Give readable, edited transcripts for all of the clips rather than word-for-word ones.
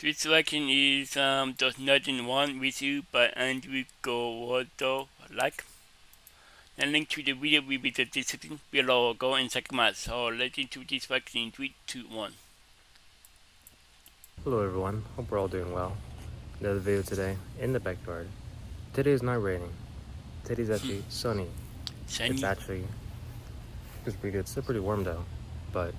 This selection is does nothing wrong with you, but Andrew Gordo like. The link to the video will be the description below. Go and check them out. So let's into this selection in 3, 2, 1. Hello everyone, hope we're all doing well. Another video today in the backyard. Today is not raining. Today's actually sunny. It's Sunny. actually pretty good. It's still pretty warm though, but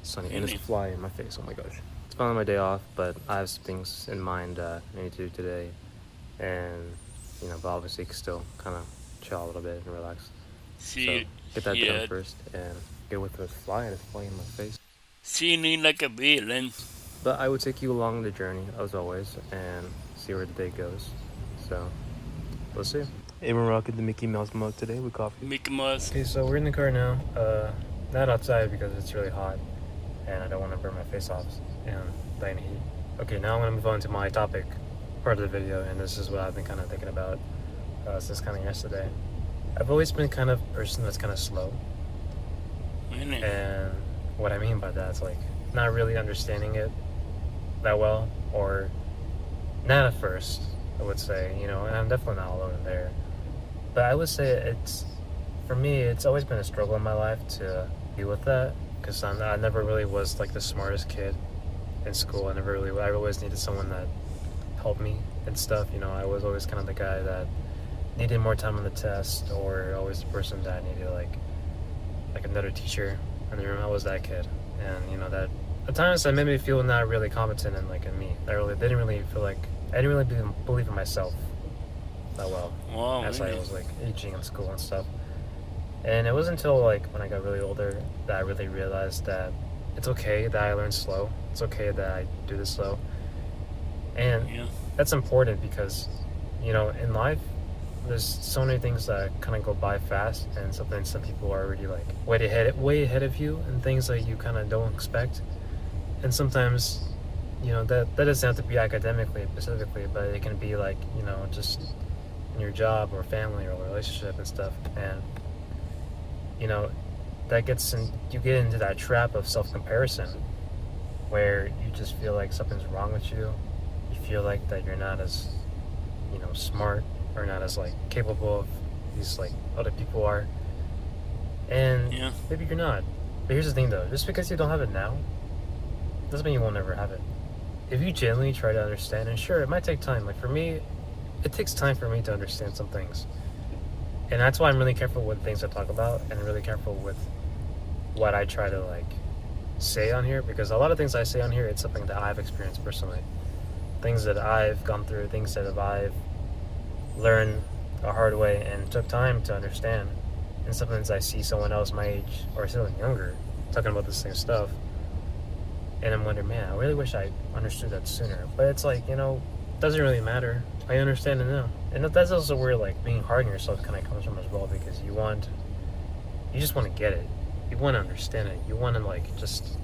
sunny. And it's Really? flying in my face. Oh my gosh. It's finally my day off, but I have some things in mind I need to do today, and but obviously still kind of chill a little bit and relax. So See, get that done yeah, first and get with the flying. It's flying in my face. feeling like a villain. But I would take you along the journey as always and see where the day goes. So let's see. Hey, we're rocking the Mickey Mouse mug today with coffee. Mickey Mouse. Okay, so we're in the car now. Not outside because it's really hot and I don't want to burn my face off and die in heat. Okay, now I'm going to move on to my topic part of the video, and this is what I've been kind of thinking about since kind of yesterday. I've always been kind of a person that's kind of slow. Really? And what I mean by that is like not really understanding it that well, or not at first, I would say, and I'm definitely not alone there. But I would say for me, it's always been a struggle in my life to deal with that, because I never really was like the smartest kid in school. I always needed someone that helped me and stuff. I was always kind of the guy that needed more time on the test, or always the person that needed like another teacher in the room. I was that kid, and that at times that made me feel not really competent in me. I didn't really feel like I didn't really believe in myself that well Wow, as I really? was like aging in school and stuff. And it wasn't until like when I got really older that I really realized that it's okay that I learn slow. It's okay that I do this slow, and Yeah. that's important because in life there's so many things that kind of go by fast, and sometimes some people are already like way ahead of you, and things that you kind of don't expect. And sometimes that doesn't have to be academically specifically, but it can be like just in your job or family or relationship and stuff. And that you get into that trap of self-comparison where you just feel like something's wrong with you. You feel like that you're not as smart, or not as like capable of these like other people are, and Yeah. maybe you're not. But here's the thing though, just because you don't have it now doesn't mean you won't ever have it. If you genuinely try to understand, and sure, it might take time. Like for me, it takes time for me to understand some things. And that's why I'm really careful with things I talk about, and really careful with what I try to like say on here, because a lot of things I say on here, it's something that I've experienced personally. Things that I've gone through, things that I've learned the hard way and took time to understand. And sometimes I see someone else my age or still younger talking about the same stuff, and I'm wondering, man, I really wish I understood that sooner. But it's like, doesn't really matter. I understand it now. And that's also where like being hard on yourself kind of comes from as well, because you just want to get it. You want to understand it. You want to like just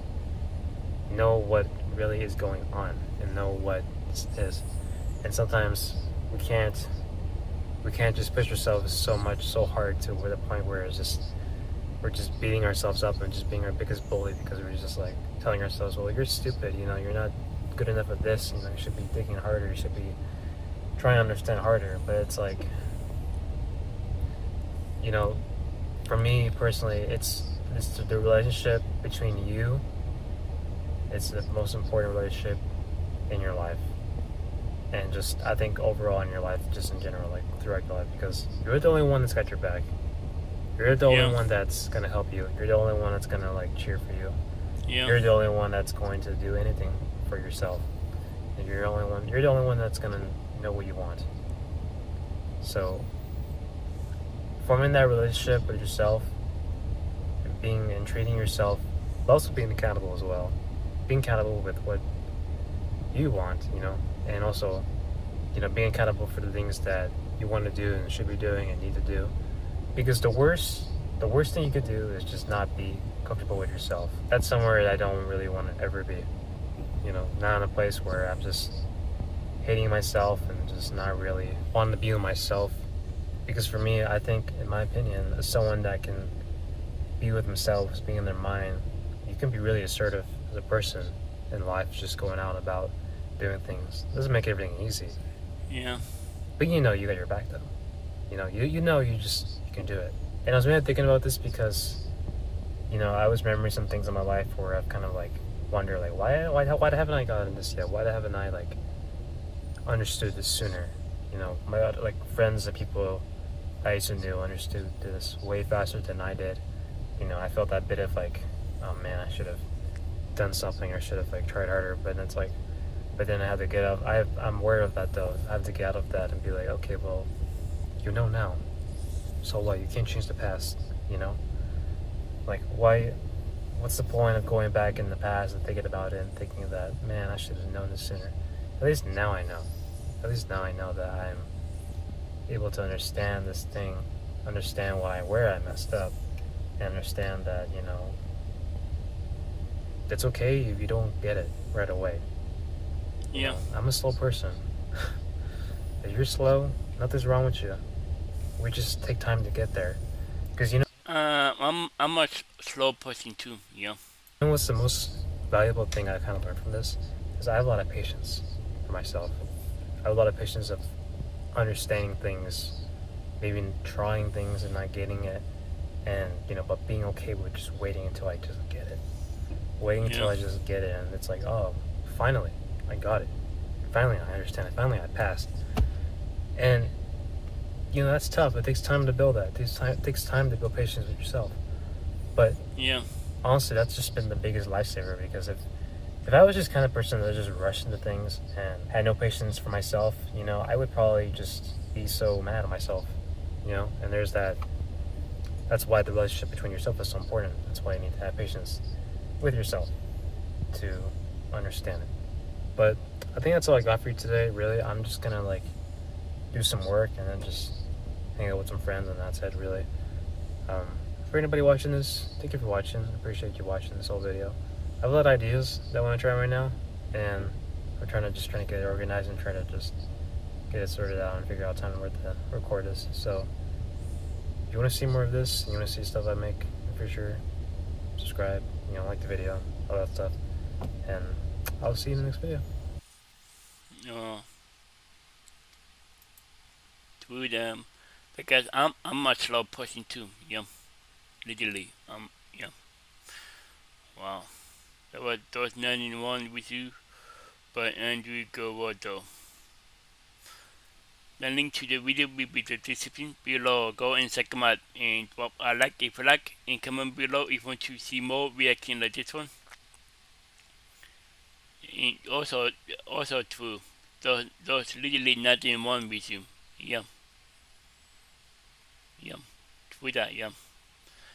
know what really is going on and know what this is. And sometimes we can't just push ourselves so hard to the point where we're just beating ourselves up and just being our biggest bully, because we're just like telling ourselves, well, you're stupid, you're not good enough at this, you should be thinking harder, you should be trying to understand harder. But it's like, for me personally, it's the relationship between you. It's the most important relationship in your life, and just I think overall in your life, just in general, like throughout your life, because you're the only one that's got your back. You're the Yeah. only one that's gonna help you. You're the only one that's gonna like cheer for you. Yeah. You're the only one that's going to do anything for yourself. And you're the only one that's gonna know what you want. So forming that relationship with yourself and treating yourself, but also being accountable as well. Being accountable with what you want, and also, being accountable for the things that you want to do and should be doing and need to do. Because the worst thing you could do is just not be comfortable with yourself. That's somewhere I don't really want to ever be. Not in a place where I'm just hating myself and just not really wanting to be with myself. Because for me, I think, in my opinion, as someone that can be with themselves, being in their mind, you can be really assertive as a person in life, just going out about doing things. Doesn't make everything easy. Yeah. But you know you got your back though. You know you can do it. And I was really thinking about this because I was remembering some things in my life where I've kind of like wondered like why haven't I gotten this yet? Why haven't I like understood this sooner? My like friends and people I used to know understood this way faster than I did. I felt that bit of like, oh man, I should have done something or should have like tried harder. But it's like, but then I have to get out. I'm aware of that though. I have to get out of that and be like, okay, well, you know now. So what? You can't change the past. You know, like why? What's the point of going back in the past and thinking about it and thinking that, man, I should have known this sooner? At least now I know. At least now I know that I'm able to understand this thing, understand where I messed up, and understand that it's okay if you don't get it right away. Yeah. I'm a slow person. If you're slow, nothing's wrong with you. We just take time to get there. Because I'm a slow person too. Yeah. what's the most valuable thing I kind of learned from this is I have a lot of patience for myself. I have a lot of patience of understanding things, maybe trying things and not getting it, and but being okay with just waiting until I just get it. Waiting until Yeah. I just get it, and it's like, oh, finally, I got it. Finally, I understand it. Finally, I passed. And that's tough. It takes time to build that. It takes time to build patience with yourself. But Yeah. honestly, that's just been the biggest lifesaver because if I was just kind of person that just rushed into things and had no patience for myself, I would probably just be so mad at myself, And there's that. That's why the relationship between yourself is so important. That's why you need to have patience with yourself to understand it. But I think that's all I got for you today. Really, I'm just gonna like do some work and then just hang out with some friends, and that's it. Really. Um, for anybody watching this, thank you for watching. I appreciate you watching this whole video. I have a lot of ideas that I want to try right now, and I'm trying to get it organized and try to just get it sorted out and figure out time where to record this. So, if you want to see more of this, and you want to see stuff I make, for sure, subscribe. Like the video, all that stuff, and I'll see you in the next video. Uh, through them, because I'm a slow person too. Yeah. Literally. Yeah. Wow. That was 91 with you by Andrew Gawardo. The link to the video will be the description below. Go and check them out and drop a like if you like, and comment below if you want to see more reaction like this one. And also true. Those literally nothing wrong with you. Yeah. Yeah. Twitter, yeah.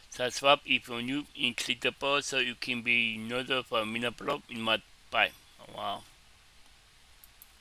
Subscribe if you're new and click the bell so you can be notified when I upload in my bye. Wow.